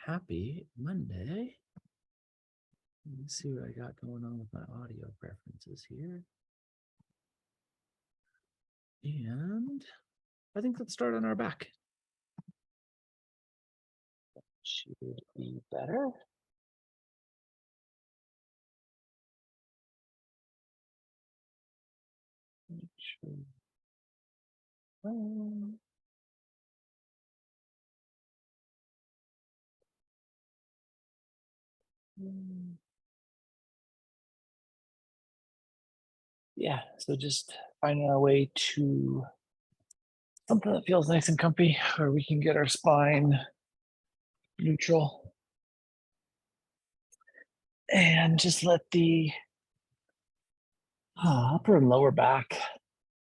Happy Monday. Let me see what I got going on with my audio preferences here. And I think let's start on our back. That should be better. Make sure. Yeah, so just finding our way to something that feels nice and comfy where we can get our spine neutral. And just let the upper and lower back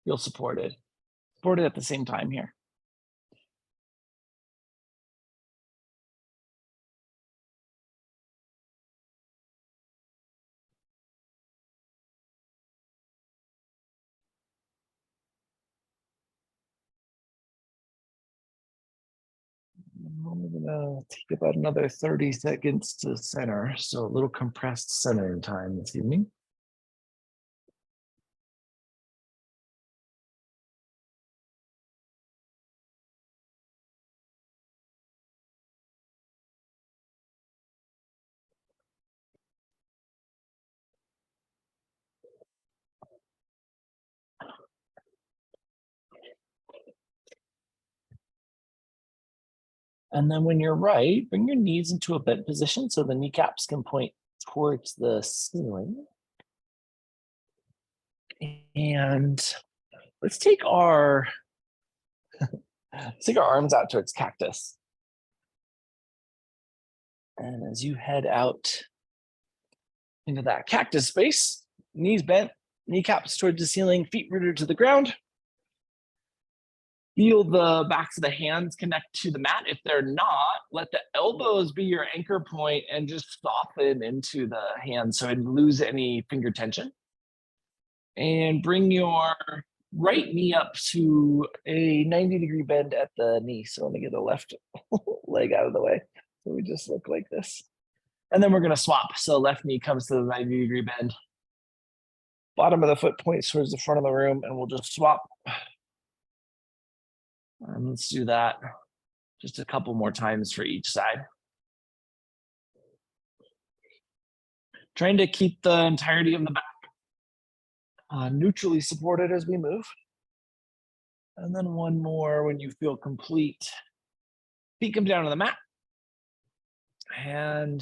feel supported. Supported at the same time here. I'm gonna take about another 30 seconds to center, so a little compressed centering time this evening. And then when you're right, bring your knees into a bent position so the kneecaps can point towards the ceiling. And let's take our arms out towards cactus. And as you head out into that cactus space, knees bent, kneecaps towards the ceiling, feet rooted to the ground. Feel the backs of the hands connect to the mat. If they're not, let the elbows be your anchor point and just soften into the hands so I lose any finger tension. And bring your right knee up to a 90-degree bend at the knee. So let me get the left leg out of the way. So we just look like this. And then we're going to swap. So left knee comes to the 90-degree bend. Bottom of the foot points towards the front of the room, and we'll just swap. And let's do that just a couple more times for each side. Trying to keep the entirety of the back neutrally supported as we move. And then one more when you feel complete. Feet come down to the mat. And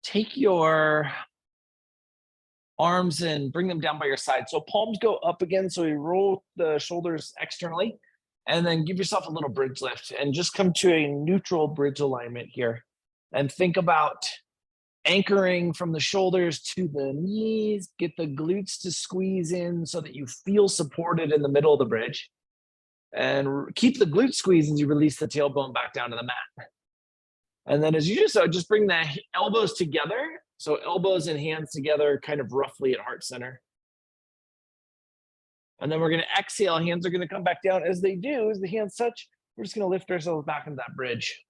take your arms and bring them down by your side. So palms go up again. So you roll the shoulders externally. And then give yourself a little bridge lift and just come to a neutral bridge alignment here. And think about anchoring from the shoulders to the knees, get the glutes to squeeze in so that you feel supported in the middle of the bridge. And keep the glute squeeze as you release the tailbone back down to the mat. And then as you do so, just bring the elbows together. So elbows and hands together kind of roughly at heart center. And then we're going to exhale. Hands are going to come back down. As they do, as the hands touch, we're just going to lift ourselves back into that bridge.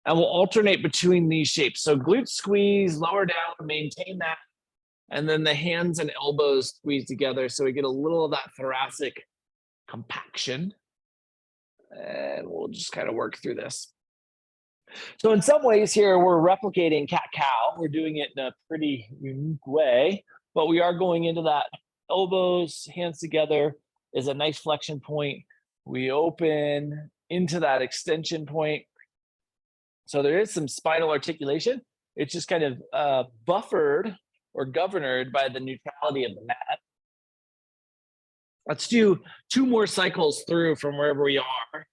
And we'll alternate between these shapes. So glute squeeze, lower down, maintain that. And then the hands and elbows squeeze together. So we get a little of that thoracic compaction. And we'll just kind of work through this. So in some ways here, we're replicating cat-cow. We're doing it in a pretty unique way, but we are going into that elbows, hands together is a nice flexion point. We open into that extension point. So there is some spinal articulation. It's just kind of buffered or governed by the neutrality of the mat. Let's do 2 more cycles through from wherever we are.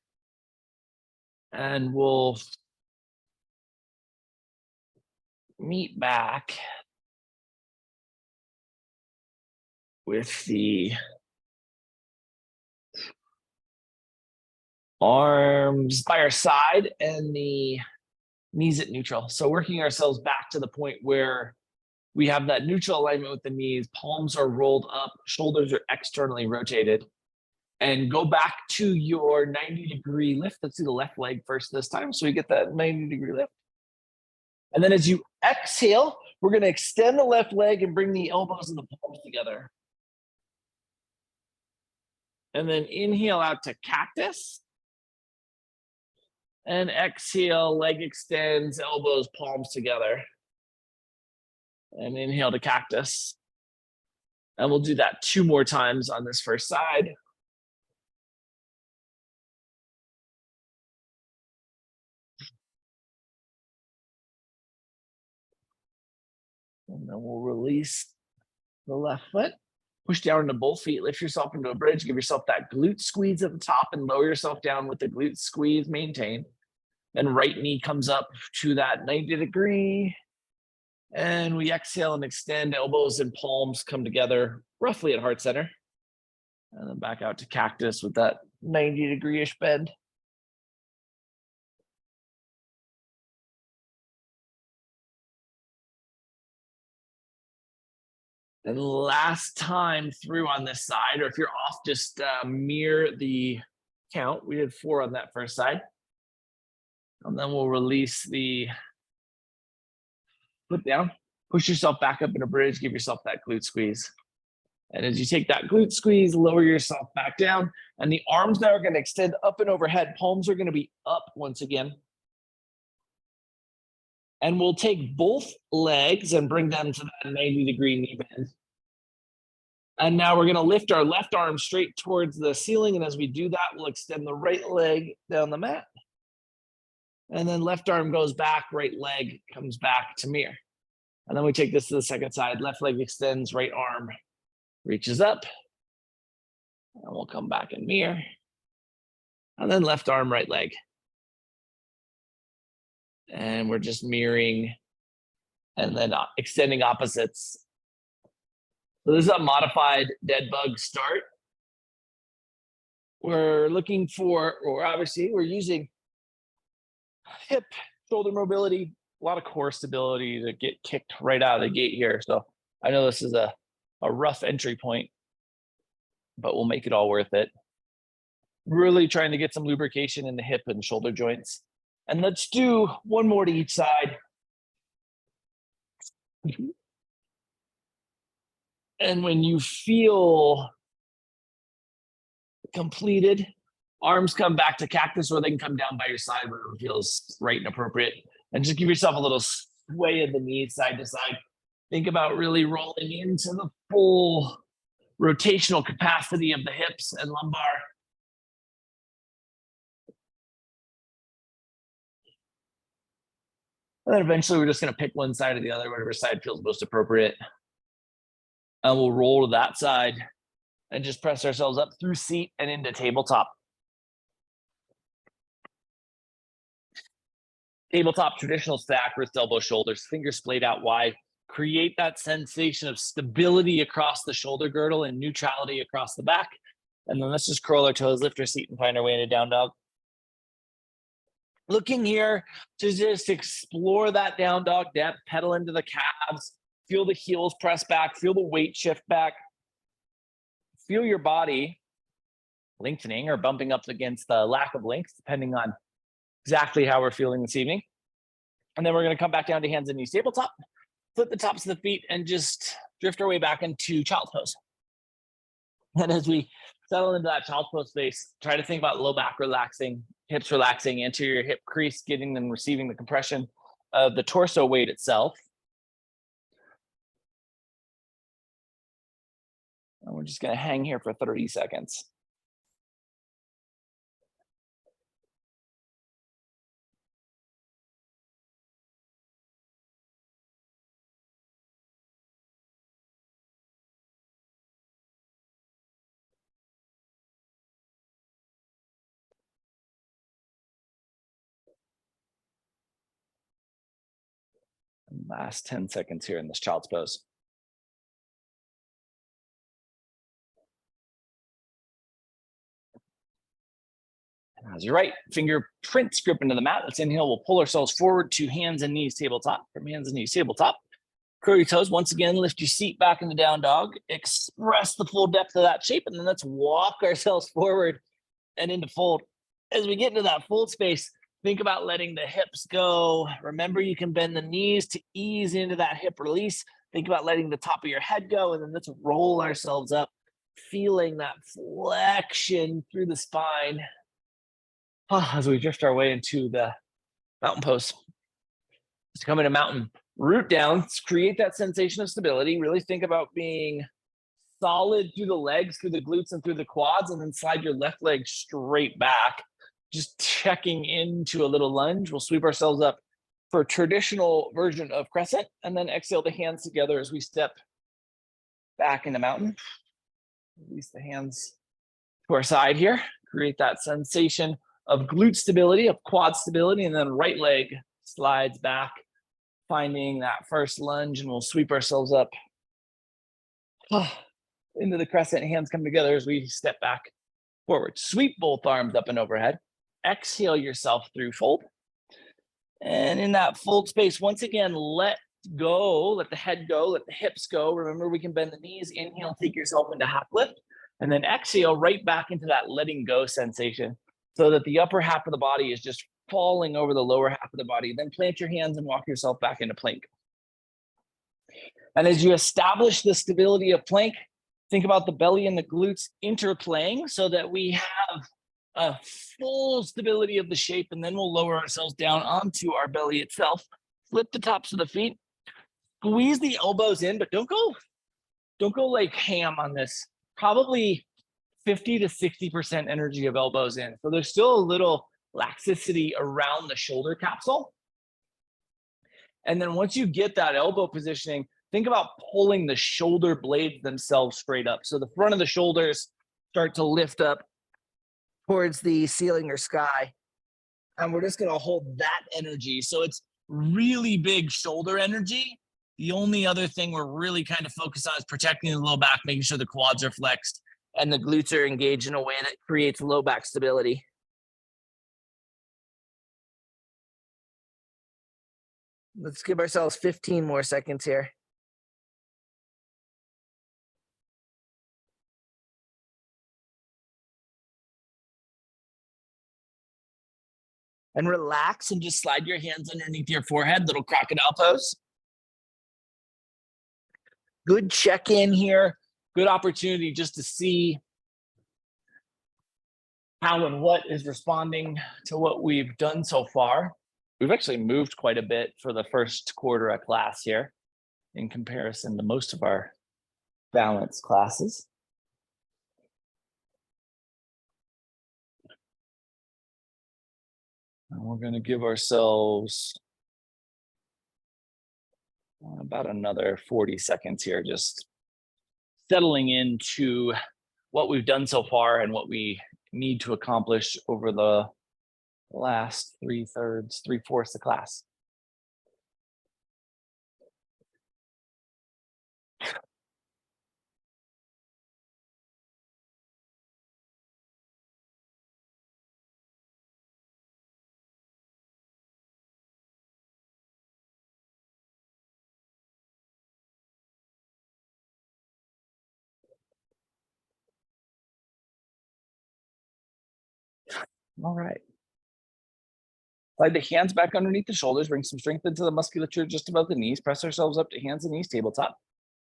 And we'll meet back with the arms by our side and the knees at neutral. So working ourselves back to the point where we have that neutral alignment with the knees, palms are rolled up, shoulders are externally rotated. And go back to your 90-degree lift. Let's do the left leg first this time. So we get that 90-degree lift. And then as you exhale, we're going to extend the left leg and bring the elbows and the palms together. And then inhale out to cactus. And exhale, leg extends, elbows, palms together. And inhale to cactus. And we'll do that 2 more times on this first side. And then we'll release the left foot. Push down into both feet, lift yourself into a bridge, give yourself that glute squeeze at the top and lower yourself down with the glute squeeze, maintain. Then right knee comes up to that 90-degree. And we exhale and extend, elbows and palms come together roughly at heart center. And then back out to cactus with that 90-degree-ish bend. And last time through on this side, or if you're off, just mirror the count. We did 4 on that first side. And then we'll release the foot down, push yourself back up in a bridge, give yourself that glute squeeze. And as you take that glute squeeze, lower yourself back down. And the arms now are going to extend up and overhead. Palms are going to be up once again. And we'll take both legs and bring them to that 90-degree knee bend. And now we're going to lift our left arm straight towards the ceiling. And as we do that, we'll extend the right leg down the mat. And then left arm goes back, right leg comes back to mirror. And then we take this to the second side. Left leg extends, right arm reaches up. And we'll come back and mirror. And then left arm, right leg. And we're just mirroring and then extending opposites. So this is a modified dead bug start. We're looking for, or obviously we're using hip, shoulder mobility, a lot of core stability to get kicked right out of the gate here. So I know this is a rough entry point, but we'll make it all worth it. Really trying to get some lubrication in the hip and shoulder joints. And let's do 1 more to each side. And when you feel completed, arms come back to cactus, or they can come down by your side where it feels right and appropriate. And just give yourself a little sway of the knees side to side. Think about really rolling into the full rotational capacity of the hips and lumbar. And then eventually we're just going to pick one side or the other, whatever side feels most appropriate. And we'll roll to that side and just press ourselves up through seat and into tabletop. Tabletop, traditional stack, wrist, elbow, shoulders, fingers splayed out wide. Create that sensation of stability across the shoulder girdle and neutrality across the back. And then let's just curl our toes, lift our seat, and find our way into down dog. Looking here to just explore that down dog depth, pedal into the calves, feel the heels press back, feel the weight shift back. Feel your body lengthening or bumping up against the lack of length, depending on exactly how we're feeling this evening. And then we're going to come back down to hands and knees tabletop, flip the tops of the feet, and just drift our way back into child's pose. And as we settle into that child's pose space, try to think about low back relaxing, hips relaxing, anterior hip crease, getting and receiving the compression of the torso weight itself. And we're just going to hang here for 30 seconds. Last 10 seconds here in this child's pose. As your right fingerprints grip into the mat, let's inhale. We'll pull ourselves forward to hands and knees tabletop. From hands and knees tabletop, Curl your toes. Once again, lift your seat back in the down dog. Express the full depth of that shape, and then let's walk ourselves forward and into fold. As we get into that fold space, think about letting the hips go. Remember, you can bend the knees to ease into that hip release. Think about letting the top of your head go, and then let's roll ourselves up, feeling that flexion through the spine as we drift our way into the mountain pose. Just come into mountain. Root down, create that sensation of stability. Really think about being solid through the legs, through the glutes, and through the quads, and then slide your left leg straight back. Just checking into a little lunge. We'll sweep ourselves up for a traditional version of crescent, and then exhale the hands together as we step back into mountain. Release the hands to our side here. Create that sensation of glute stability, of quad stability, and then right leg slides back, finding that first lunge, and we'll sweep ourselves up into the crescent. Hands come together as we step back forward. Sweep both arms up and overhead. Exhale yourself through fold. And in that fold space, once again, let go, let the head go, let the hips go. Remember, we can bend the knees. Inhale, take yourself into half lift. And then exhale right back into that letting go sensation so that the upper half of the body is just falling over the lower half of the body. Then plant your hands and walk yourself back into plank. And as you establish the stability of plank, think about the belly and the glutes interplaying so that we have a full stability of the shape, and then we'll lower ourselves down onto our belly itself. Flip the tops of the feet, squeeze the elbows in, but don't go like ham on this. Probably 50 to 60% energy of elbows in. So there's still a little laxicity around the shoulder capsule. And then once you get that elbow positioning, think about pulling the shoulder blades themselves straight up. So the front of the shoulders start to lift up towards the ceiling or sky. And we're just going to hold that energy. So it's really big shoulder energy. The only other thing we're really kind of focused on is protecting the low back, making sure the quads are flexed and the glutes are engaged in a way that creates low back stability. Let's give ourselves 15 more seconds here. And relax and just slide your hands underneath your forehead, little crocodile pose. Good check-in here. Good opportunity just to see how and what is responding to what we've done so far. We've actually moved quite a bit for the first quarter of class here in comparison to most of our balance classes. And we're going to give ourselves about another 40 seconds here, just settling into what we've done so far and what we need to accomplish over the last 3/4 of class. All right. Slide the hands back underneath the shoulders, bring some strength into the musculature just above the knees. Press ourselves up to hands and knees, tabletop.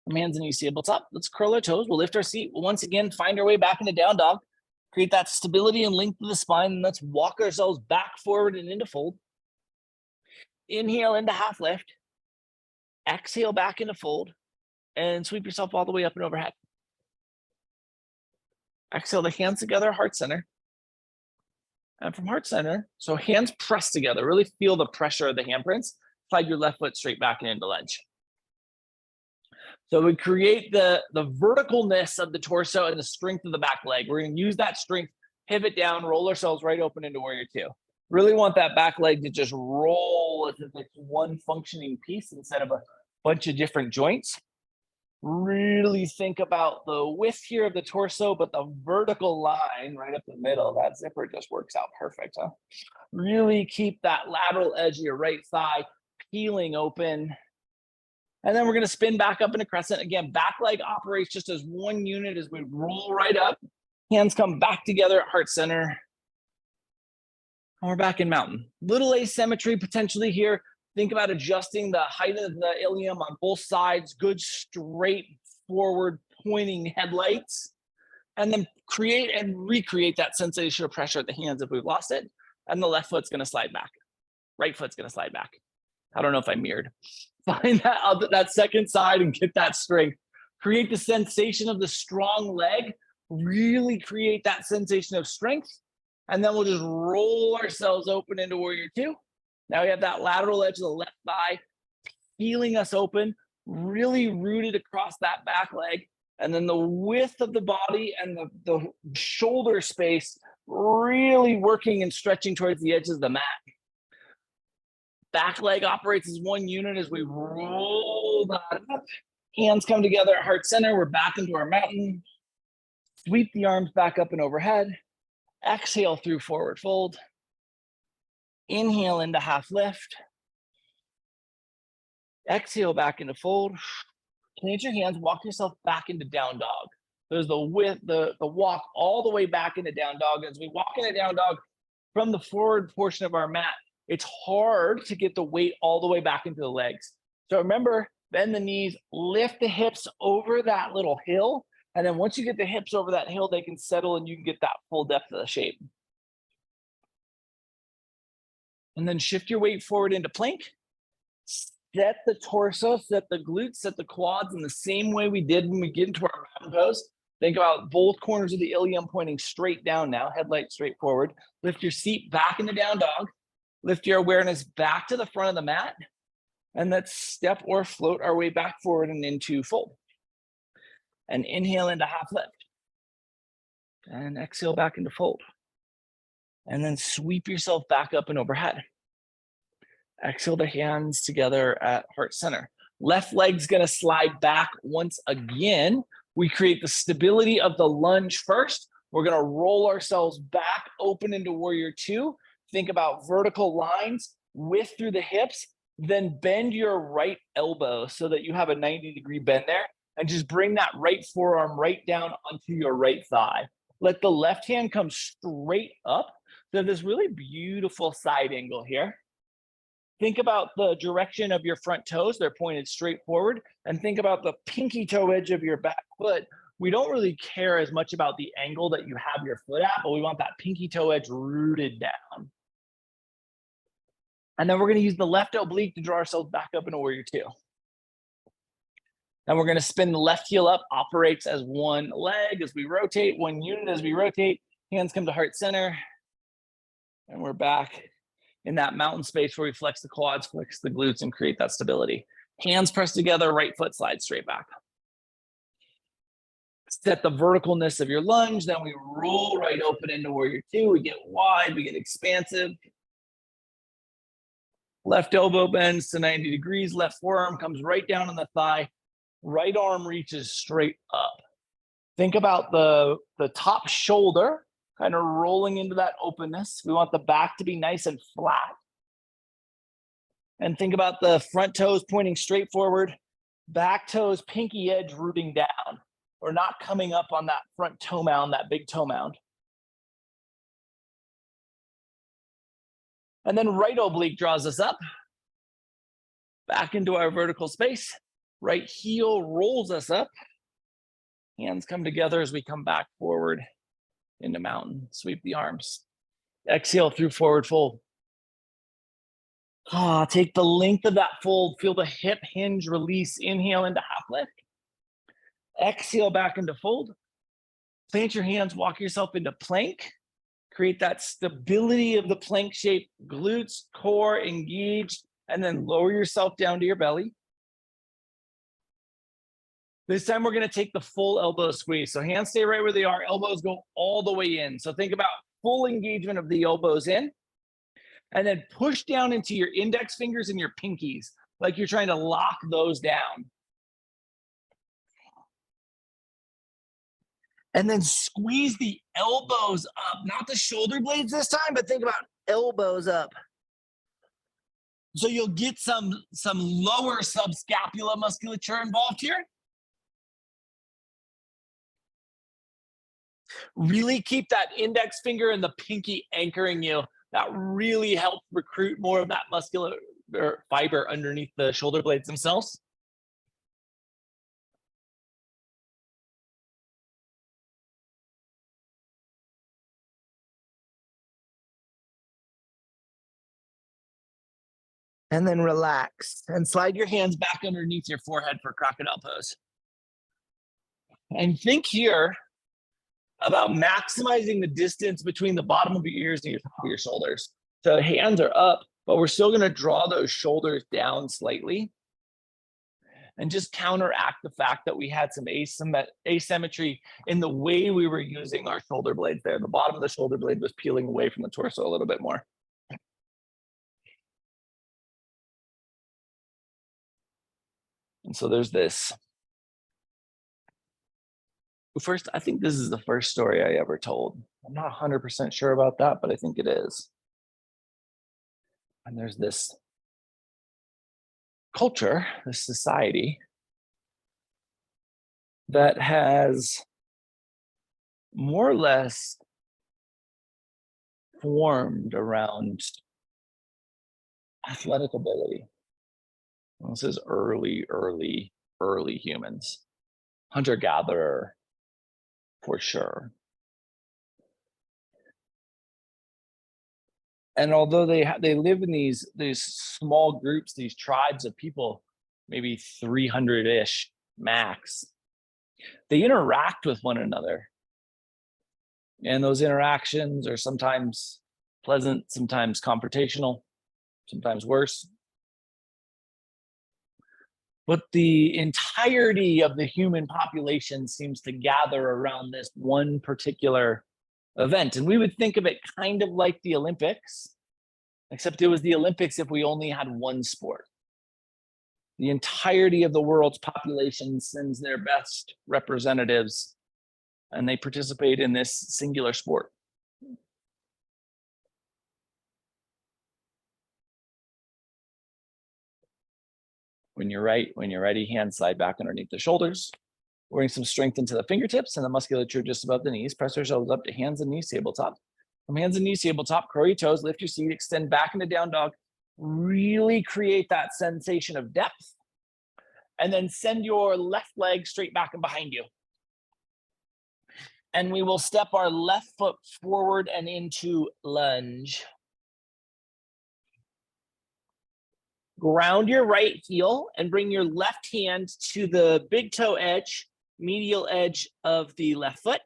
From hands and knees, tabletop. Let's curl our toes. We'll lift our seat. We'll once again find our way back into down dog. Create that stability and length of the spine. And let's walk ourselves back forward and into fold. Inhale into half lift. Exhale back into fold. And sweep yourself all the way up and overhead. Exhale the hands together, heart center. And from heart center, so hands pressed together, really feel the pressure of the handprints. Slide your left foot straight back and into lunge. So we create the verticalness of the torso and the strength of the back leg. We're going to use that strength, pivot down, roll ourselves right open into warrior two. Really want that back leg to just roll as if it's one functioning piece instead of a bunch of different joints. Really think about the width here of the torso, but the vertical line right up the middle, that zipper just works out perfect, huh? Really keep that lateral edge of your right thigh peeling open. And then we're going to spin back up in a crescent. Again, back leg operates just as one unit as we roll right up. Hands come back together at heart center. And we're back in mountain. Little asymmetry potentially here. Think about adjusting the height of the ilium on both sides. Good straight forward pointing headlights. And then create and recreate that sensation of pressure at the hands if we've lost it. And the left foot's going to slide back. Right foot's going to slide back. I don't know if I mirrored. Find that second side and get that strength. Create the sensation of the strong leg. Really create that sensation of strength. And then we'll just roll ourselves open into warrior two. Now we have that lateral edge of the left thigh, feeling us open, really rooted across that back leg. And then the width of the body and the shoulder space really working and stretching towards the edges of the mat. Back leg operates as one unit as we roll that up. Hands come together at heart center. We're back into our mountain. Sweep the arms back up and overhead. Exhale through forward fold. Inhale into half lift. Exhale back into fold. Plant your hands, walk yourself back into down dog. There's the walk all the way back into down dog. As we walk into down dog from the forward portion of our mat, it's hard to get the weight all the way back into the legs. So remember, bend the knees, lift the hips over that little hill. And then once you get the hips over that hill, they can settle and you can get that full depth of the shape. And then shift your weight forward into plank. Set the torso, set the glutes, set the quads in the same way we did when we get into our mountain pose. Think about both corners of the ilium pointing straight down now, headlight straight forward. Lift your seat back into down dog. Lift your awareness back to the front of the mat. And let's step or float our way back forward and into fold. And inhale into half lift. And exhale back into fold. And then sweep yourself back up and overhead. Exhale the hands together at heart center. Left leg's gonna slide back once again. We create the stability of the lunge first. We're gonna roll ourselves back open into warrior two. Think about vertical lines, width through the hips, then bend your right elbow so that you have a 90-degree bend there. And just bring that right forearm right down onto your right thigh. Let the left hand come straight up. So this really beautiful side angle here. Think about the direction of your front toes. They're pointed straight forward. And think about the pinky toe edge of your back foot. We don't really care as much about the angle that you have your foot at, but we want that pinky toe edge rooted down. And then we're going to use the left oblique to draw ourselves back up into warrior two. Then we're going to spin the left heel up, operates as one leg as we rotate, one unit as we rotate. Hands come to heart center. And we're back in that mountain space where we flex the quads, flex the glutes, and create that stability. Hands pressed together, right foot slides straight back. Set the verticalness of your lunge, then we roll right open into warrior two. We get wide, we get expansive. Left elbow bends to 90 degrees, left forearm comes right down on the thigh, right arm reaches straight up. Think about the top shoulder kind of rolling into that openness. We want the back to be nice and flat. And think about the front toes pointing straight forward, back toes, pinky edge rooting down. We're not coming up on that front toe mound, that big toe mound. And then right oblique draws us up, back into our vertical space. Right heel rolls us up. Hands come together as we come back forward into mountain. Sweep the arms. Exhale through forward fold. Take the length of that fold. Feel the hip hinge release. Inhale into half lift. Exhale back into fold. Plant your hands, walk yourself into plank. Create that stability of the plank shape, glutes, core engaged, and then lower yourself down to your belly. This time we're going to take the full elbow squeeze. So hands stay right where they are, elbows go all the way in. So think about full engagement of the elbows in, and then push down into your index fingers and your pinkies, like you're trying to lock those down. And then squeeze the elbows up, not the shoulder blades this time, but think about elbows up. So you'll get some lower subscapula musculature involved here. Really keep that index finger and the pinky anchoring you. That really helps recruit more of that muscular fiber underneath the shoulder blades themselves. And then relax and slide your hands back underneath your forehead for crocodile pose. And think here about maximizing the distance between the bottom of your ears and your top of your shoulders. So hands are up, but we're still going to draw those shoulders down slightly and just counteract the fact that we had some asymmetry in the way we were using our shoulder blades there. The bottom of the shoulder blade was peeling away from the torso a little bit more. And so there's this. First, I think this is the first story I ever told. I'm not 100% sure about that, but I think it is. And there's this culture, this society that has more or less formed around athletic ability. This is early humans, hunter-gatherer for sure. And although they live in these small groups, these tribes of people, maybe 300-ish max, they interact with one another. And those interactions are sometimes pleasant, sometimes confrontational, sometimes worse. But the entirety of the human population seems to gather around this one particular event. And we would think of it kind of like the Olympics, except it was the Olympics if we only had one sport. The entirety of the world's population sends their best representatives and they participate in this singular sport. When you're ready, hands slide back underneath the shoulders. Bring some strength into the fingertips and the musculature just above the knees. Press your shoulders up to hands and knees, tabletop. From hands and knees, tabletop, curl your toes, lift your seat, extend back into down dog. Really create that sensation of depth. And then send your left leg straight back and behind you. And we will step our left foot forward and into lunge. Ground your right heel and bring your left hand to the big toe edge, medial edge of the left foot.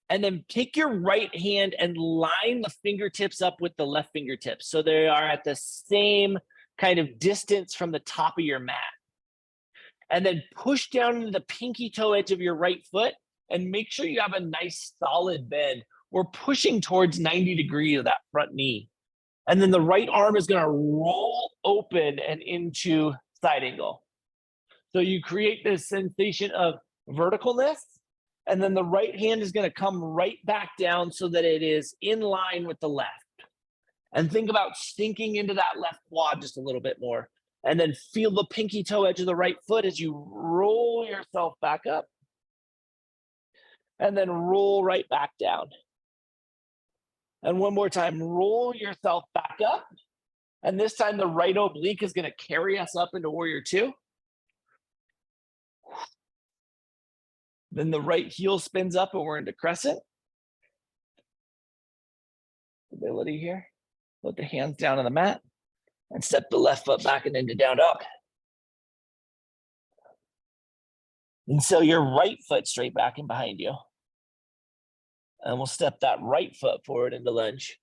And then take your right hand and line the fingertips up with the left fingertips. So they are at the same kind of distance from the top of your mat. And then push down into the pinky toe edge of your right foot and make sure you have a nice solid bend. We're pushing towards 90 degrees of that front knee. And then the right arm is going to roll open and into side angle. So you create this sensation of verticalness, and then the right hand is going to come right back down so that it is in line with the left. And think about sinking into that left quad just a little bit more. And then feel the pinky toe edge of the right foot as you roll yourself back up. And then roll right back down. And one more time, roll yourself back up. And this time the right oblique is going to carry us up into warrior two. Then the right heel spins up and we're into crescent. Stability here. Put the hands down on the mat and step the left foot back and into down dog. And so your right foot straight back and behind you. And we'll step that right foot forward into lunge.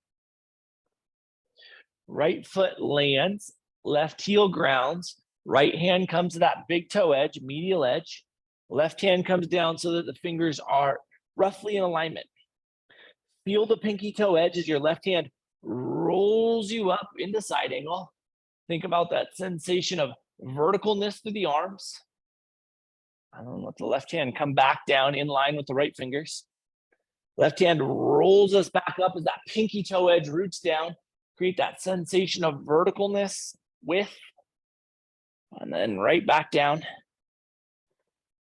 Right foot lands, left heel grounds, right hand comes to that big toe edge, medial edge. Left hand comes down so that the fingers are roughly in alignment. Feel the pinky toe edge as your left hand rolls you up into side angle. Think about that sensation of verticalness through the arms. And then let the left hand come back down in line with the right fingers. Left hand rolls us back up as that pinky toe edge roots down. Create that sensation of verticalness, width, and then right back down.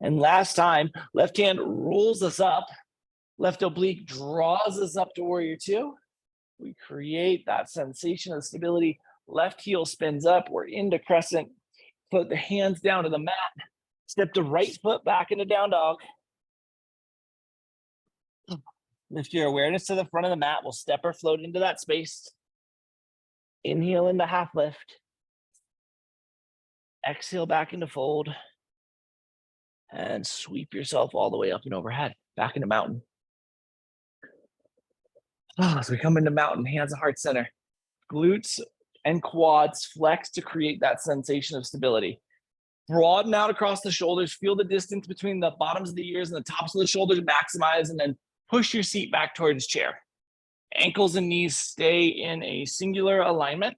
And last time, left hand rolls us up, left oblique draws us up to warrior two. We create that sensation of stability. Left heel spins up, we're into crescent. Put the hands down to the mat. Step the right foot back into down dog. Lift your awareness to the front of the mat. We'll step or float into that space. Inhale into half lift. Exhale back into fold. And sweep yourself all the way up and overhead, back into mountain. As we come into mountain, hands at heart center. Glutes and quads flex to create that sensation of stability. Broaden out across the shoulders. Feel the distance between the bottoms of the ears and the tops of the shoulders. Maximize, and then push your seat back towards chair. Ankles and knees stay in a singular alignment.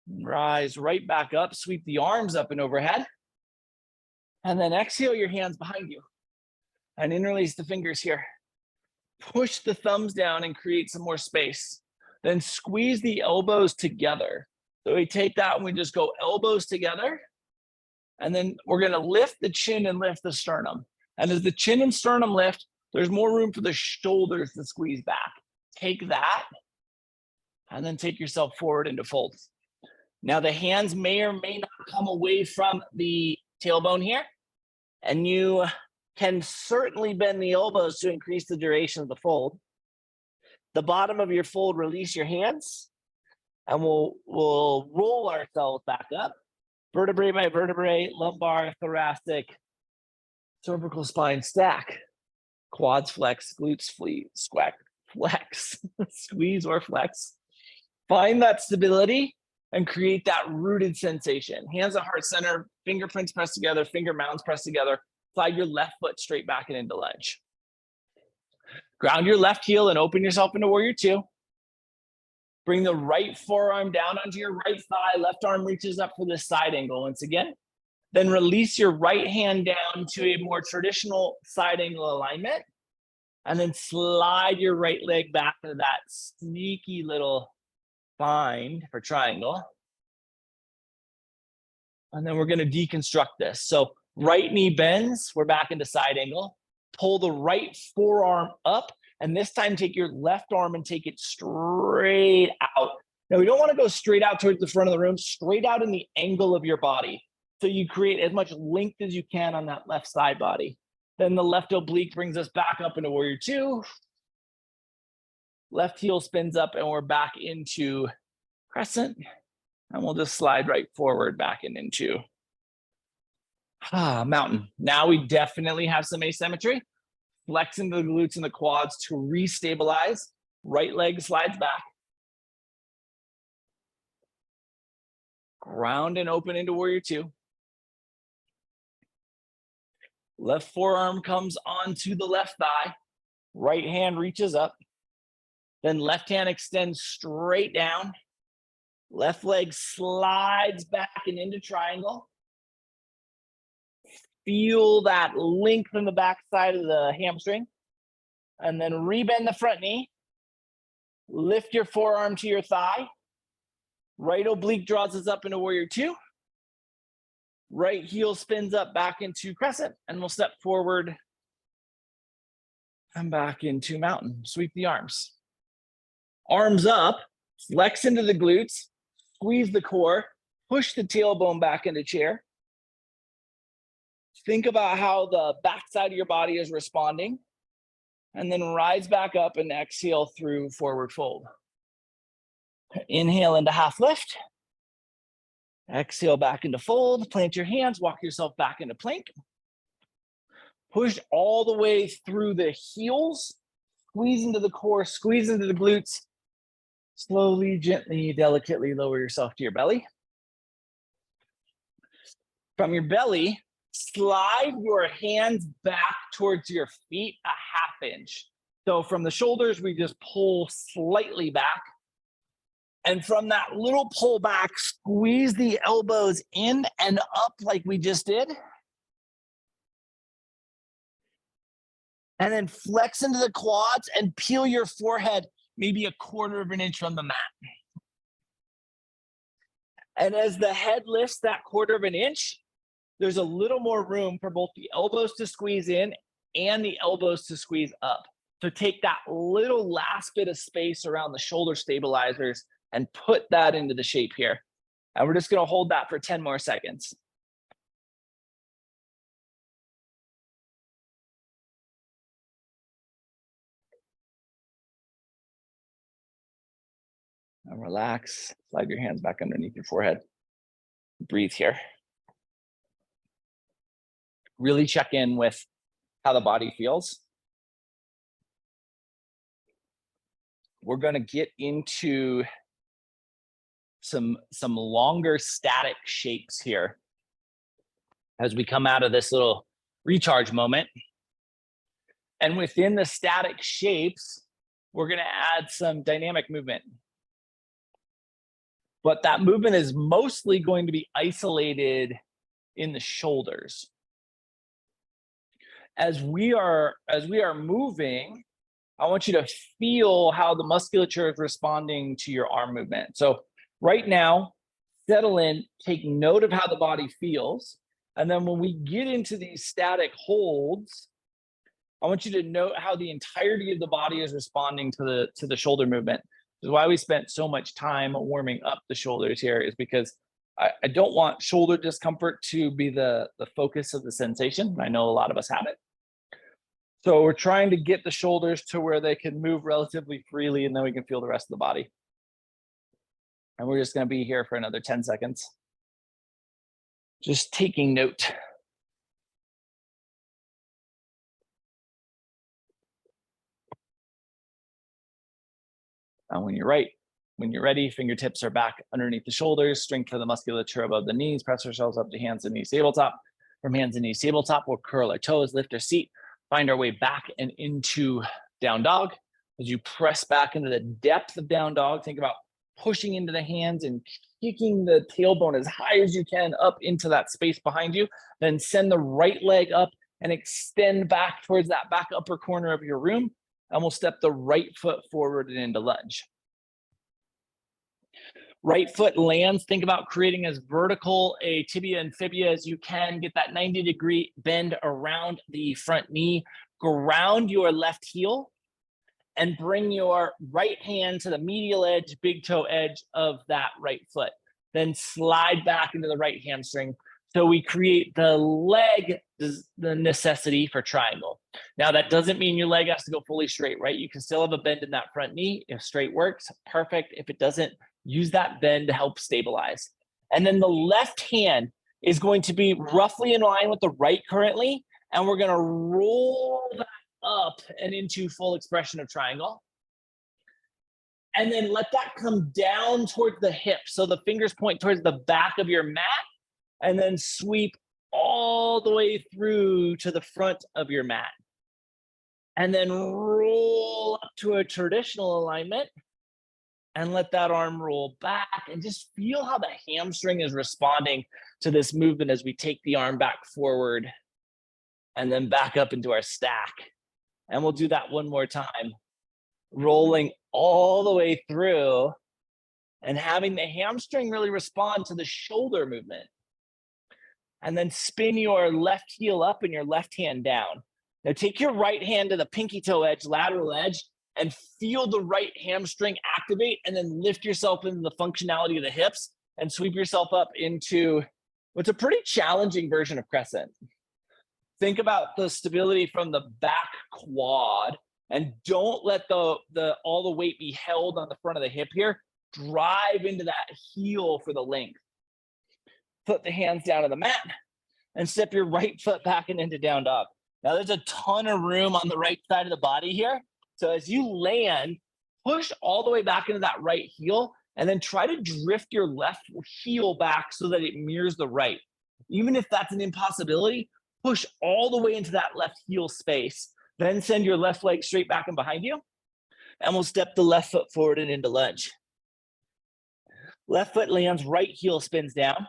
Rise right back up. Sweep the arms up and overhead. And then exhale your hands behind you. And interlace the fingers here. Push the thumbs down and create some more space. Then squeeze the elbows together. So we take that and we just go elbows together. And then we're going to lift the chin and lift the sternum. And as the chin and sternum lift, there's more room for the shoulders to squeeze back. Take that and then take yourself forward into fold. Now the hands may or may not come away from the tailbone here. And you can certainly bend the elbows to increase the duration of the fold. The bottom of your fold, release your hands, and we'll roll ourselves back up. Vertebrae by vertebrae, lumbar, thoracic, cervical spine stack. Quads flex, glutes flex, squeeze or flex. Find that stability and create that rooted sensation. Hands at heart center, fingerprints pressed together, finger mounds pressed together. Slide your left foot straight back and into lunge. Ground your left heel and open yourself into warrior two. Bring the right forearm down onto your right thigh. Left arm reaches up for this side angle once again. Then release your right hand down to a more traditional side angle alignment. And then slide your right leg back to that sneaky little bind for triangle. And then we're going to deconstruct this. So right knee bends, we're back into side angle. Pull the right forearm up, and this time take your left arm and take it straight out. Now we don't want to go straight out towards the front of the room, straight out in the angle of your body. So you create as much length as you can on that left side body. Then the left oblique brings us back up into warrior two. Left heel spins up and we're back into crescent. And we'll just slide right forward back and into mountain. Now we definitely have some asymmetry. Flex into the glutes and the quads to restabilize. Right leg slides back. Ground and open into warrior two. Left forearm comes onto the left thigh. Right hand reaches up. Then left hand extends straight down. Left leg slides back and into triangle. Feel that length in the back side of the hamstring. And then rebend the front knee. Lift your forearm to your thigh. Right oblique draws us up into warrior two. Right heel spins up back into crescent. And we'll step forward and back into mountain. Sweep the arms. Arms up. Flex into the glutes. Squeeze the core. Push the tailbone back into chair. Think about how the backside of your body is responding. And then rise back up and exhale through forward fold. Inhale into half lift. Exhale back into fold. Plant your hands. Walk yourself back into plank. Push all the way through the heels. Squeeze into the core. Squeeze into the glutes. Slowly, gently, delicately lower yourself to your belly. From your belly, slide your hands back towards your feet a half inch. So from the shoulders, we just pull slightly back. And from that little pull back, squeeze the elbows in and up like we just did. And then flex into the quads and peel your forehead. maybe a quarter of an inch from the mat. And as the head lifts that quarter of an inch, there's a little more room for both the elbows to squeeze in and the elbows to squeeze up. So take that little last bit of space around the shoulder stabilizers and put that into the shape here. And we're just gonna hold that for 10 more seconds. And relax, slide your hands back underneath your forehead. Breathe here. Really check in with how the body feels. We're gonna get into some longer static shapes here as we come out of this little recharge moment. And within the static shapes, we're gonna add some dynamic movement. But that movement is mostly going to be isolated in the shoulders. As we are moving, I want you to feel how the musculature is responding to your arm movement. So right now, settle in, take note of how the body feels. And then when we get into these static holds, I want you to note how the entirety of the body is responding to the shoulder movement. This is why we spent so much time warming up the shoulders here, is because I don't want shoulder discomfort to be the focus of the sensation. I know a lot of us have it. So we're trying to get the shoulders to where they can move relatively freely, and then we can feel the rest of the body. And we're just gonna be here for another 10 seconds. Just taking note. And when you're ready, fingertips are back underneath the shoulders, strengthen the musculature above the knees, press ourselves up to hands and knees tabletop. From hands and knees tabletop, we'll curl our toes, lift our seat, find our way back and into down dog. As you press back into the depth of down dog, think about pushing into the hands and kicking the tailbone as high as you can up into that space behind you. Then send the right leg up and extend back towards that back upper corner of your room. And we'll step the right foot forward and into lunge. Right foot lands, think about creating as vertical a tibia and fibia as you can. Get that 90-degree bend around the front knee. Ground your left heel and bring your right hand to the medial edge, big toe edge of that right foot. Then slide back into the right hamstring. So we create the leg, the necessity for triangle. Now that doesn't mean your leg has to go fully straight, right? You can still have a bend in that front knee. If straight works, perfect. If it doesn't, use that bend to help stabilize. And then the left hand is going to be roughly in line with the right currently, and we're gonna roll that up and into full expression of triangle. And then let that come down towards the hip. So the fingers point towards the back of your mat, and then sweep all the way through to the front of your mat. And then roll up to a traditional alignment and let that arm roll back, and just feel how the hamstring is responding to this movement as we take the arm back forward and then back up into our stack. And we'll do that one more time, rolling all the way through and having the hamstring really respond to the shoulder movement. And then spin your left heel up and your left hand down. Now take your right hand to the pinky toe edge, lateral edge, and feel the right hamstring activate, and then lift yourself into the functionality of the hips and sweep yourself up into what's a pretty challenging version of crescent. Think about the stability from the back quad, and don't let all the weight be held on the front of the hip here. Drive into that heel for the length. Put the hands down on the mat and step your right foot back and into down dog. Now there's a ton of room on the right side of the body here. So as you land, push all the way back into that right heel, and then try to drift your left heel back so that it mirrors the right. Even if that's an impossibility, push all the way into that left heel space. Then send your left leg straight back and behind you. And we'll step the left foot forward and into lunge. Left foot lands, right heel spins down.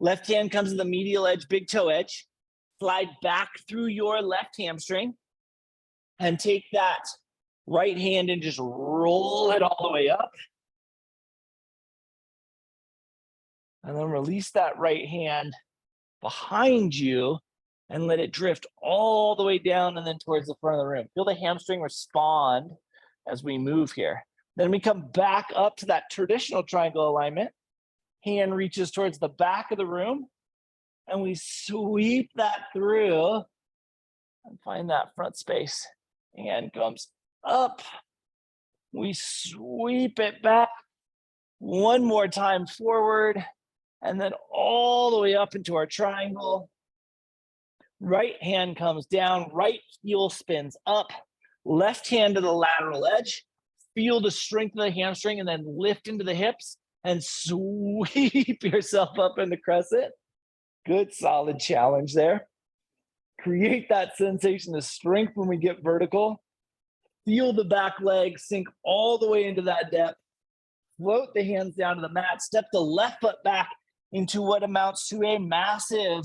Left hand comes to the medial edge, big toe edge. Slide back through your left hamstring and take that Right hand and just roll it all the way up. And then release that right hand behind you and let it drift all the way down and then towards the front of the room. Feel the hamstring respond as we move here. Then we come back up to that traditional triangle alignment. Hand reaches towards the back of the room and we sweep that through and find that front space. Hand comes up. We sweep it back. One more time forward and then all the way up into our triangle. Right hand comes down, right heel spins up, left hand to the lateral edge. Feel the strength of the hamstring and then lift into the hips and sweep yourself up into crescent. Good solid challenge there. Create that sensation of strength when we get vertical. Feel the back leg sink all the way into that depth. Float the hands down to the mat. Step the left foot back into what amounts to a massive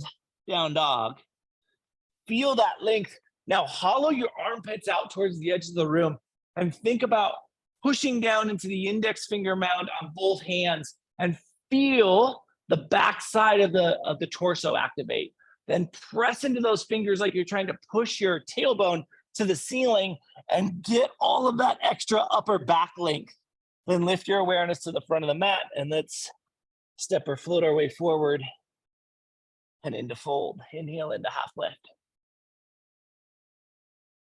down dog. Feel that length. Now hollow your armpits out towards the edge of the room and think about pushing down into the index finger mound on both hands and feel the back side of the torso activate. Then press into those fingers like you're trying to push your tailbone to the ceiling and get all of that extra upper back length. Then lift your awareness to the front of the mat and let's step or float our way forward and into fold. Inhale into half lift.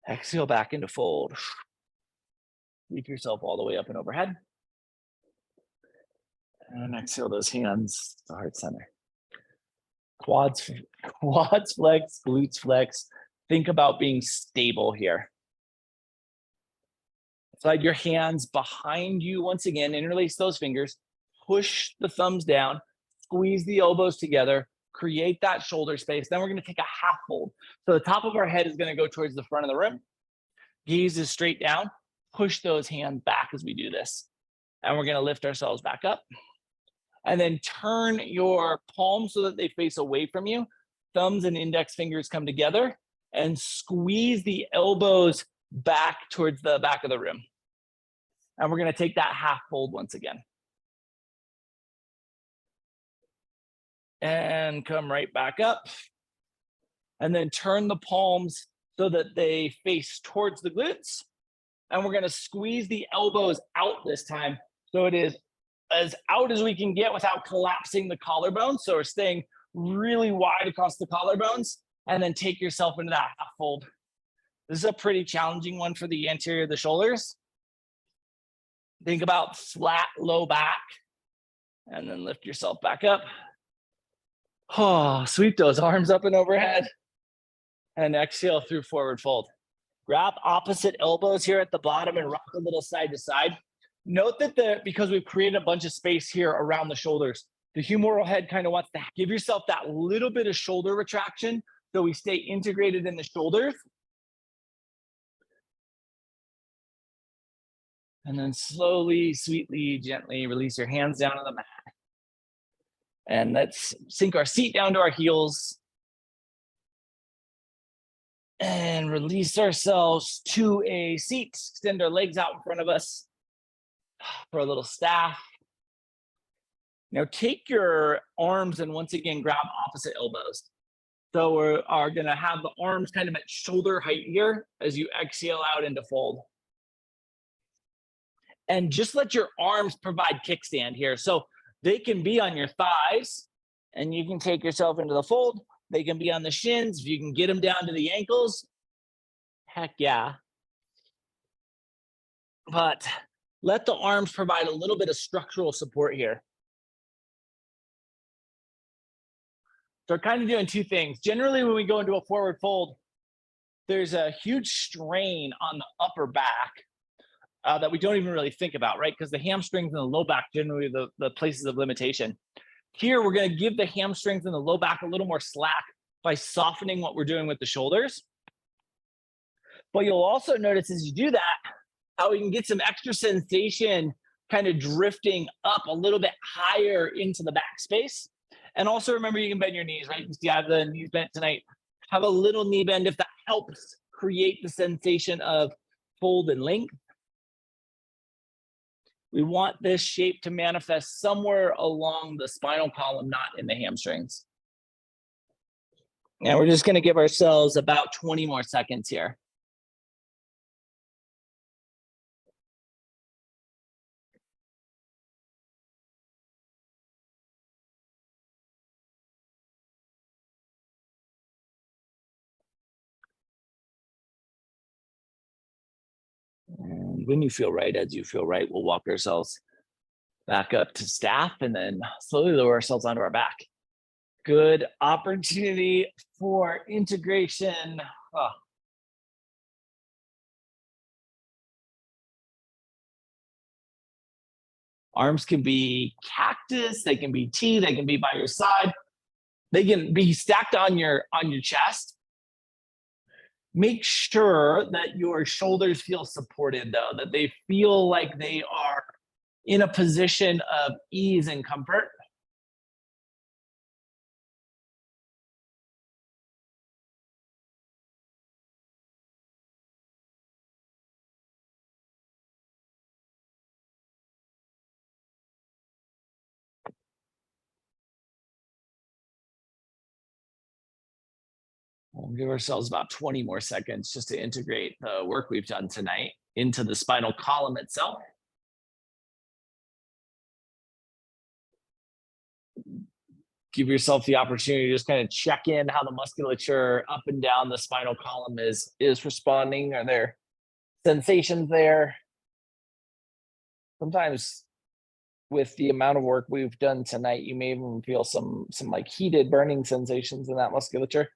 Exhale back into fold. Sweep yourself all the way up and overhead. And exhale those hands to heart center. Quads flex, glutes flex. Think about being stable here. Slide your hands behind you once again, interlace those fingers, push the thumbs down, squeeze the elbows together, create that shoulder space. Then we're gonna take a half fold. So the top of our head is gonna go towards the front of the room. Gaze is straight down. Push those hands back as we do this. And we're gonna lift ourselves back up. And then turn your palms so that they face away from you. Thumbs and index fingers come together and squeeze the elbows back towards the back of the room. And we're gonna take that half fold once again. And come right back up. And then turn the palms so that they face towards the glutes. And we're gonna squeeze the elbows out this time. So it is as out as we can get without collapsing the collarbone. So we're staying really wide across the collarbones and then take yourself into that half fold. This is a pretty challenging one for the anterior of the shoulders. Think about flat, low back, and then lift yourself back up. Oh, sweep those arms up and overhead. And exhale through forward fold. Grab opposite elbows here at the bottom and rock a little side to side. Note that because we've created a bunch of space here around the shoulders, the humeral head kind of wants to give yourself that little bit of shoulder retraction so we stay integrated in the shoulders. And then slowly, sweetly, gently release your hands down to the mat. And let's sink our seat down to our heels. And release ourselves to a seat. Extend our legs out in front of us for a little staff. Now take your arms and once again grab opposite elbows. So we are gonna have the arms kind of at shoulder height here as you exhale out into fold. And just let your arms provide kickstand here. So they can be on your thighs and you can take yourself into the fold. They can be on the shins. If you can get them down to the ankles, heck yeah. But let the arms provide a little bit of structural support here. So we're kind of doing two things. Generally, when we go into a forward fold, there's a huge strain on the upper back that we don't even really think about, right? Because the hamstrings and the low back generally the places of limitation. Here, we're going to give the hamstrings and the low back a little more slack by softening what we're doing with the shoulders. But you'll also notice as you do that, how we can get some extra sensation kind of drifting up a little bit higher into the back space. And also remember, you can bend your knees, right? You can see I have the knees bent tonight. Have a little knee bend if that helps create the sensation of fold in length. We want this shape to manifest somewhere along the spinal column, not in the hamstrings. Now we're just going to give ourselves about 20 more seconds here. And when you feel right, as you feel right, we'll walk ourselves back up to staff and then slowly lower ourselves onto our back. Good opportunity for integration. Oh. Arms can be cactus, they can be T, they can be by your side. They can be stacked on your chest. Make sure that your shoulders feel supported though, that they feel like they are in a position of ease and comfort. We'll give ourselves about 20 more seconds just to integrate the work we've done tonight into the spinal column itself. Give yourself the opportunity to just kind of check in how the musculature up and down the spinal column is responding. Are there sensations there? Sometimes with the amount of work we've done tonight, you may even feel some like heated burning sensations in that musculature.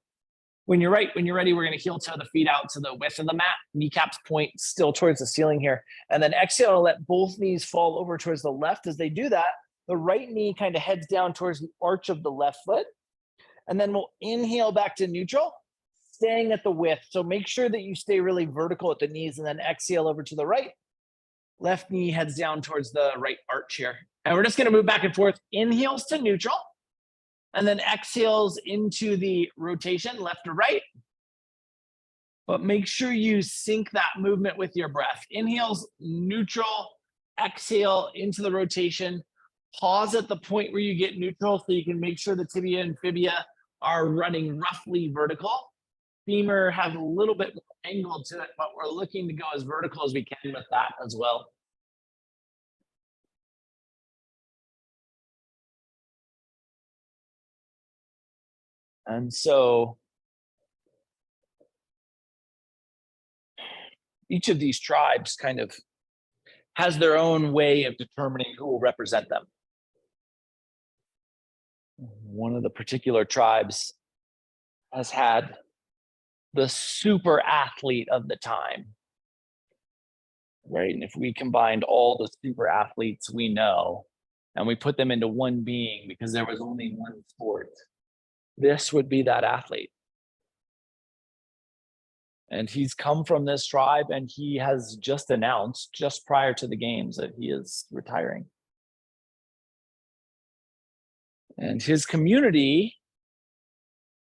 When you're ready, we're going to heel toe the feet out to the width of the mat. Kneecaps point still towards the ceiling here. And then exhale to let both knees fall over towards the left. As they do that, the right knee kind of heads down towards the arch of the left foot. And then we'll inhale back to neutral, staying at the width. So make sure that you stay really vertical at the knees and then exhale over to the right. Left knee heads down towards the right arch here. And we're just going to move back and forth. Inhales to neutral. And then exhales into the rotation, left to right. But make sure you sync that movement with your breath. Inhales, neutral, exhale into the rotation. Pause at the point where you get neutral so you can make sure the tibia and fibia are running roughly vertical. Femur has a little bit more angle to it, but we're looking to go as vertical as we can with that as well. And so each of these tribes kind of has their own way of determining who will represent them. One of the particular tribes has had the super athlete of the time, right? And if we combined all the super athletes we know and we put them into one being because there was only one sport, this would be that athlete. And he's come from this tribe and he has just announced just prior to the games that he is retiring. And his community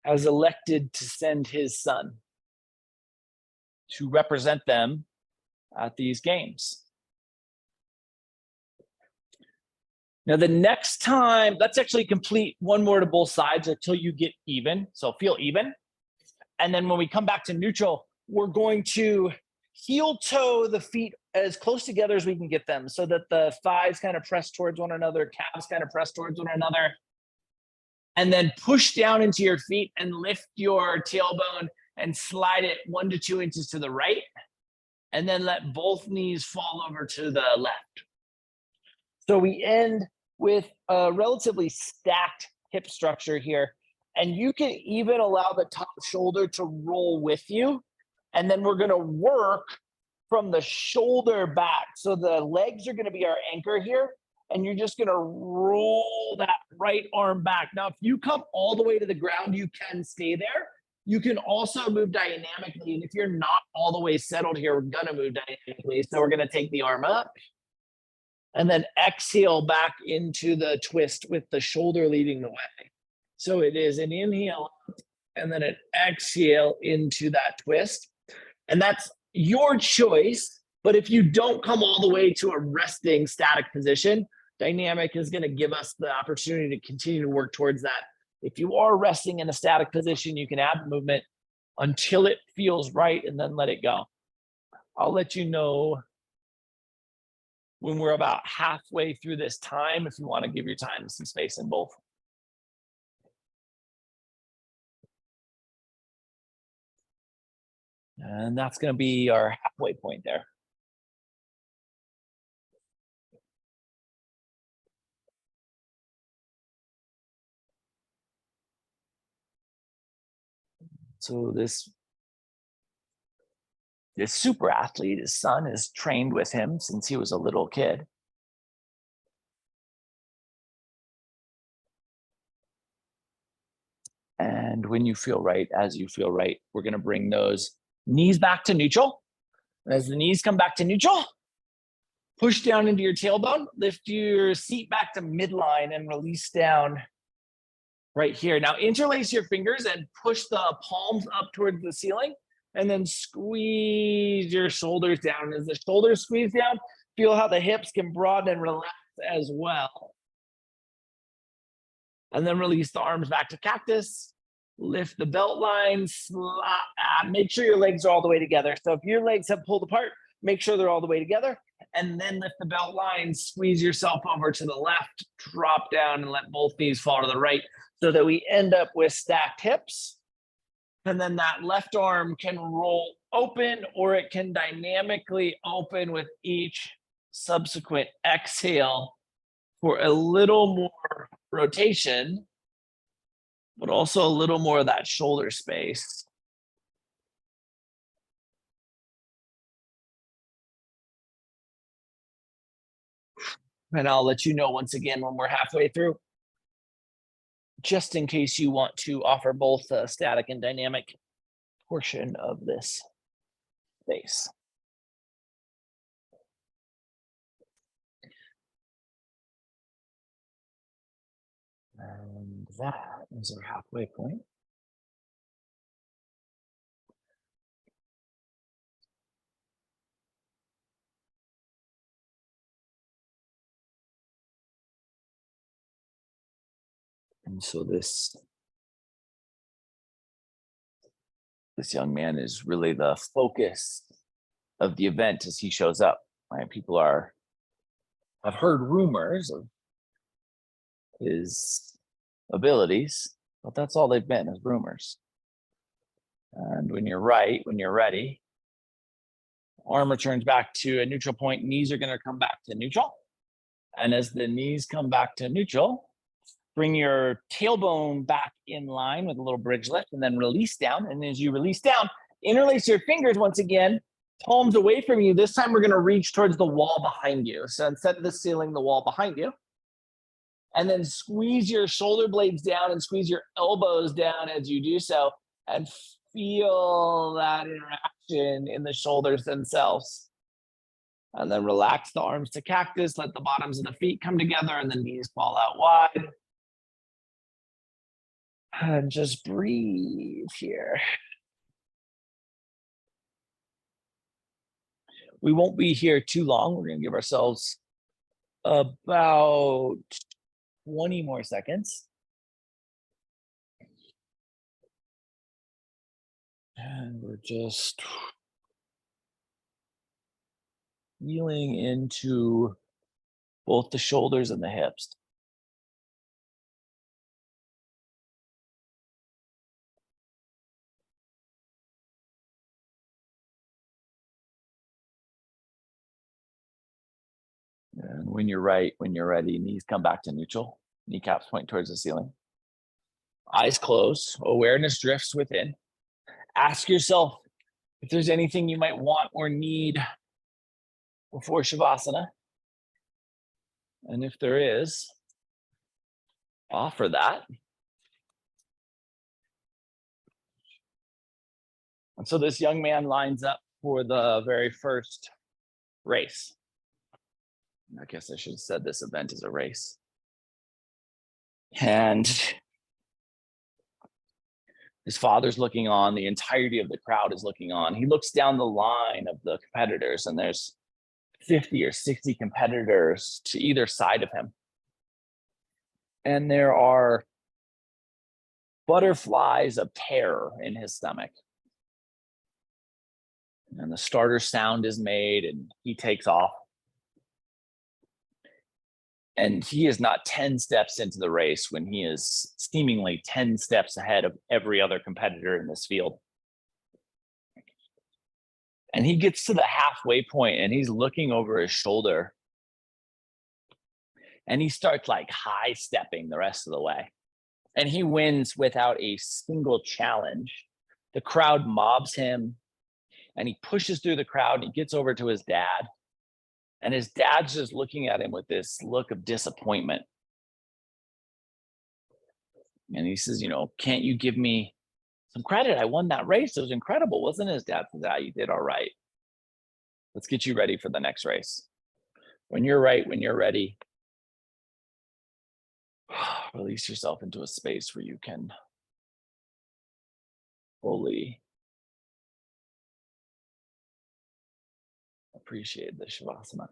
has elected to send his son to represent them at these games. Now, the next time, let's actually complete one more to both sides until you get even. So feel even. And then when we come back to neutral, we're going to heel toe the feet as close together as we can get them so that the thighs kind of press towards one another, calves kind of press towards one another. And then push down into your feet and lift your tailbone and slide it 1 to 2 inches to the right. And then let both knees fall over to the left. So we end with a relatively stacked hip structure here. And you can even allow the top shoulder to roll with you. And then we're going to work from the shoulder back. So the legs are going to be our anchor here. And you're just going to roll that right arm back. Now, if you come all the way to the ground, you can stay there. You can also move dynamically. And if you're not all the way settled here, we're going to move dynamically. So we're going to take the arm up and then exhale back into the twist with the shoulder leading the way. So it is an inhale and then an exhale into that twist. And that's your choice. But if you don't come all the way to a resting static position, dynamic is going to give us the opportunity to continue to work towards that. If you are resting in a static position, you can add movement until it feels right and then let it go. I'll let you know when we're about halfway through this time if you want to give your time some space in both. And that's going to be our halfway point there. So this super athlete, his son has trained with him since he was a little kid. And when you feel right, as you feel right, we're going to bring those knees back to neutral. As the knees come back to neutral, push down into your tailbone, lift your seat back to midline and release down right here. Now interlace your fingers and push the palms up towards the ceiling and then squeeze your shoulders down. As the shoulders squeeze down, feel how the hips can broaden and relax as well. And then release the arms back to cactus. Lift the belt line, make sure your legs are all the way together. So if your legs have pulled apart, make sure they're all the way together. And then lift the belt line, squeeze yourself over to the left, drop down and let both knees fall to the right so that we end up with stacked hips. And then that left arm can roll open or it can dynamically open with each subsequent exhale for a little more rotation, but also a little more of that shoulder space. And I'll let you know once again when we're halfway through, just in case you want to offer both a static and dynamic portion of this space. And that is our halfway point. And so this young man is really the focus of the event as he shows up. Right? People have heard rumors of his abilities, but that's all they've been, is rumors. And when you're right, when you're ready, arm returns back to a neutral point, knees are going to come back to neutral. And as the knees come back to neutral, bring your tailbone back in line with a little bridge lift and then release down. And as you release down, interlace your fingers once again, palms away from you. This time we're going to reach towards the wall behind you. So instead of the ceiling, the wall behind you. And then squeeze your shoulder blades down and squeeze your elbows down as you do so. And feel that interaction in the shoulders themselves. And then relax the arms to cactus, let the bottoms of the feet come together and the knees fall out wide. And just breathe here. We won't be here too long. We're going to give ourselves about 20 more seconds. And we're just feeling into both the shoulders and the hips. And when you're right, when you're ready, knees come back to neutral. Kneecaps point towards the ceiling. Eyes closed. Awareness drifts within. Ask yourself if there's anything you might want or need before Shavasana. And if there is, offer that. And so this young man lines up for the very first race. I guess I should have said this event is a race. And His father's looking on. The entirety of the crowd is looking on. He looks down the line of the competitors, and there's 50 or 60 competitors to either side of him. And there are butterflies of terror in his stomach. And the starter sound is made, and he takes off. And he is not 10 steps into the race when he is seemingly 10 steps ahead of every other competitor in this field. And he gets to the halfway point, and he's looking over his shoulder, and he starts like high stepping the rest of the way. And he wins without a single challenge. The crowd mobs him, and he pushes through the crowd, and he gets over to his dad. And his dad's just looking at him with this look of disappointment. And he says, can't you give me some credit? I won that race. It was incredible, wasn't it? His dad says, you did all right. Let's get you ready for the next race. When you're right, when you're ready, release yourself into a space where you can fully appreciate the Shavasana.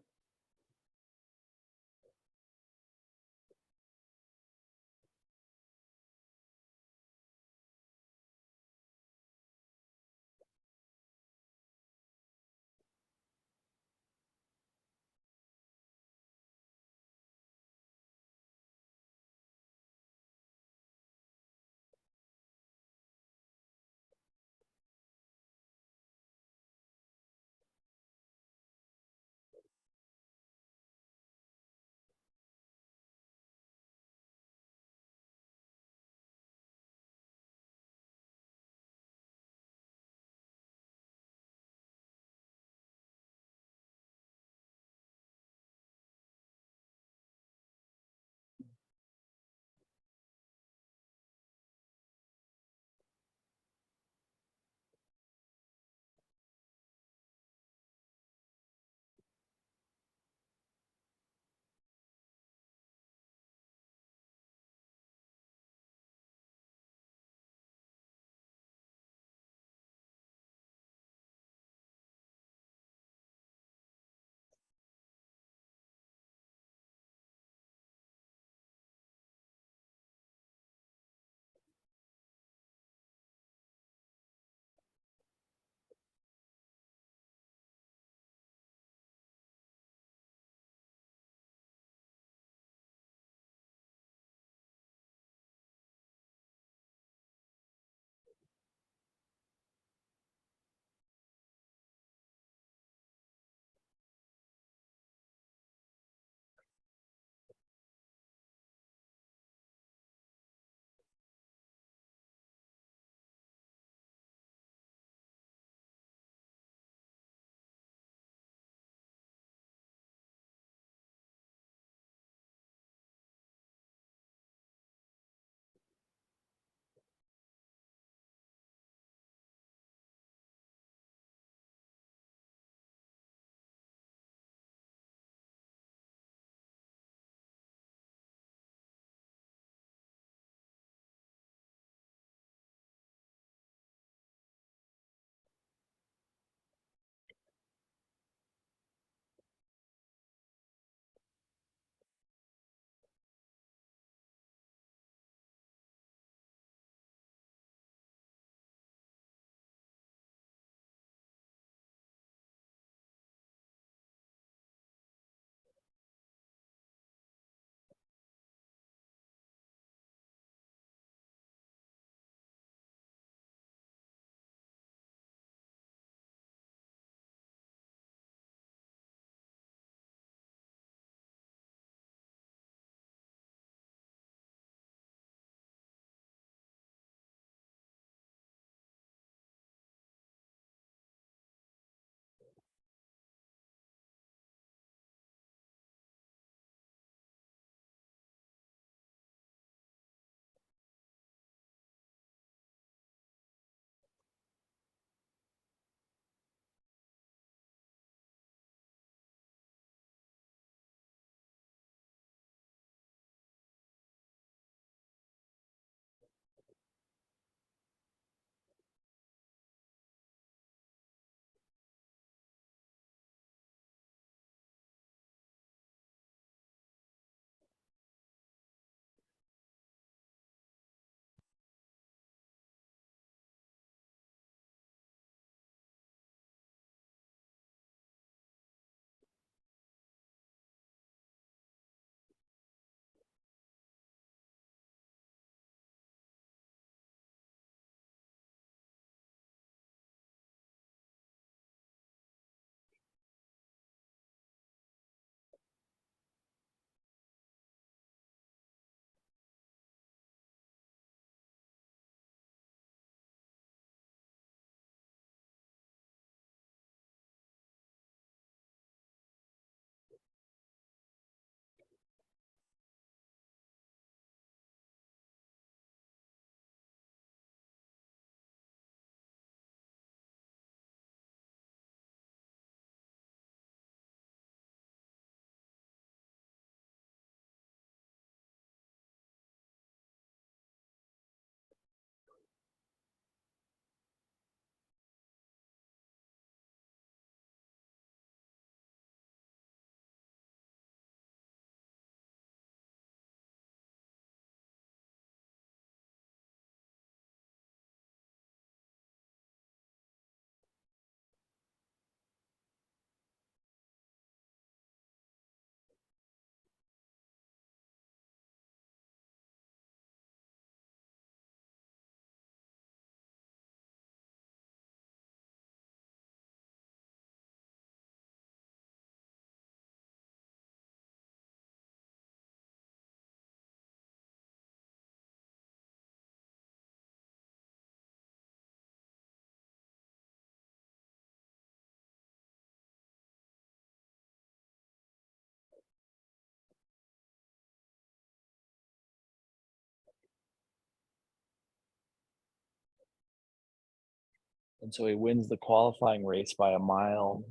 And so he wins the qualifying race by a mile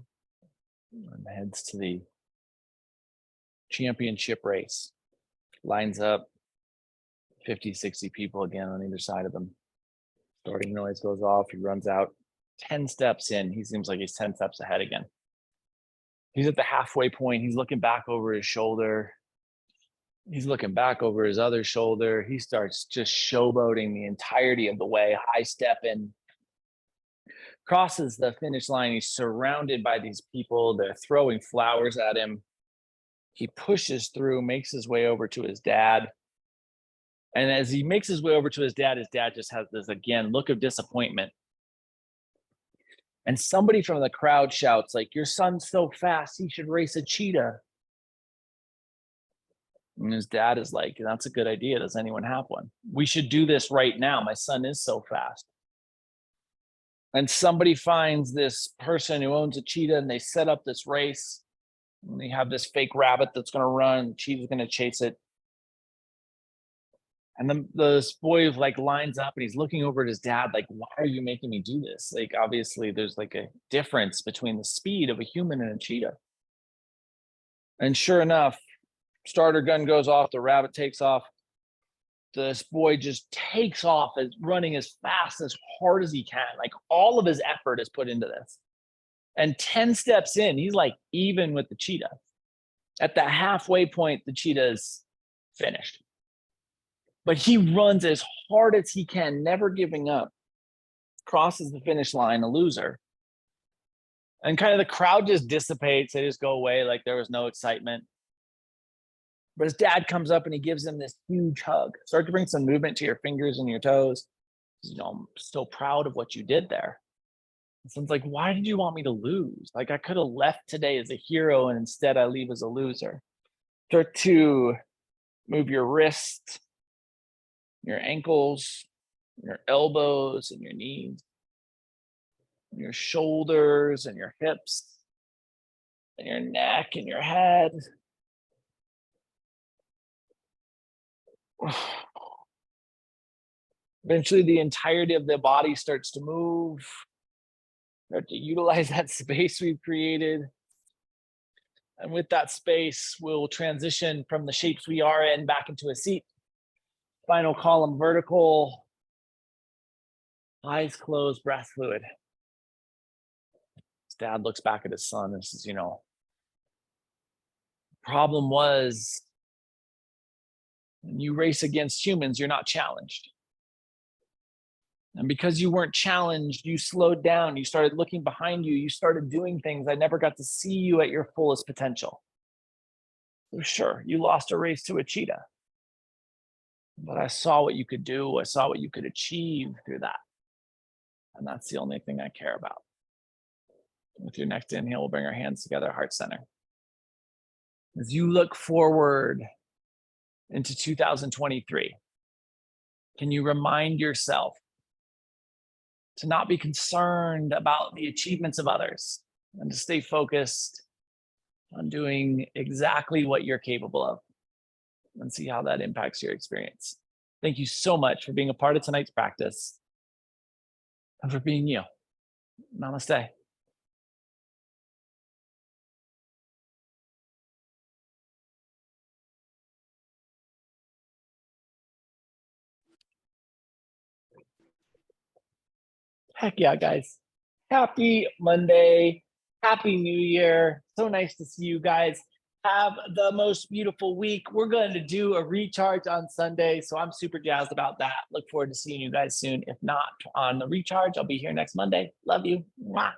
and heads to the championship race. Lines up 50, 60 people again on either side of him. Starting noise goes off. He runs out 10 steps in. He seems like he's 10 steps ahead again. He's at the halfway point. He's looking back over his shoulder. He's looking back over his other shoulder. He starts just showboating the entirety of the way, high stepping. Crosses the finish line. He's surrounded by these people. They're throwing flowers at him. He pushes through, makes his way over to his dad. And as he makes his way over to his dad just has this, again, look of disappointment. And somebody from the crowd shouts, like, your son's so fast, he should race a cheetah. And his dad is like, that's a good idea. Does anyone have one? We should do this right now. My son is so fast. And somebody finds this person who owns a cheetah and they set up this race. And they have this fake rabbit that's going to run. The cheetah's going to chase it. And then this boy like lines up and he's looking over at his dad, like, why are you making me do this? Like, obviously there's like a difference between the speed of a human and a cheetah. And sure enough, starter gun goes off, the rabbit takes off. This boy just takes off, as running as fast, as hard as he can. Like, all of his effort is put into this. And 10 steps in, he's like even with the cheetah. At the halfway point, the cheetah is finished. But he runs as hard as he can, never giving up. Crosses the finish line, a loser. And kind of the crowd just dissipates. They just go away like there was no excitement. But his dad comes up and he gives him this huge hug. Start to bring some movement to your fingers and your toes. You know, I'm so proud of what you did there. And son's like, why did you want me to lose? Like, I could have left today as a hero and instead I leave as a loser. Start to move your wrists, your ankles, your elbows and your knees, and your shoulders and your hips, and your neck and your head. Eventually, the entirety of the body starts to move. Start to utilize that space we've created. And with that space, we'll transition from the shapes we are in back into a seat. Spinal column vertical. Eyes closed, breath fluid. His dad looks back at his son and says, you know, the problem was when you race against humans, you're not challenged. And because you weren't challenged, you slowed down. You started looking behind you. You started doing things. I never got to see you at your fullest potential. So sure, you lost a race to a cheetah. But I saw what you could do. I saw what you could achieve through that. And that's the only thing I care about. With your next inhale, we'll bring our hands together, heart center. As you look forward into 2023, can you remind yourself to not be concerned about the achievements of others and to stay focused on doing exactly what you're capable of and see how that impacts your experience. Thank you so much for being a part of tonight's practice and for being you. Namaste. Heck yeah, guys. Happy Monday. Happy New Year. So nice to see you guys. Have the most beautiful week. We're going to do a recharge on Sunday, so I'm super jazzed about that. Look forward to seeing you guys soon. If not on the recharge, I'll be here next Monday. Love you. Mwah.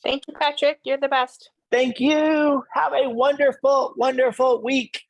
Thank you, Patrick. You're the best. Thank you. Have a wonderful, wonderful week.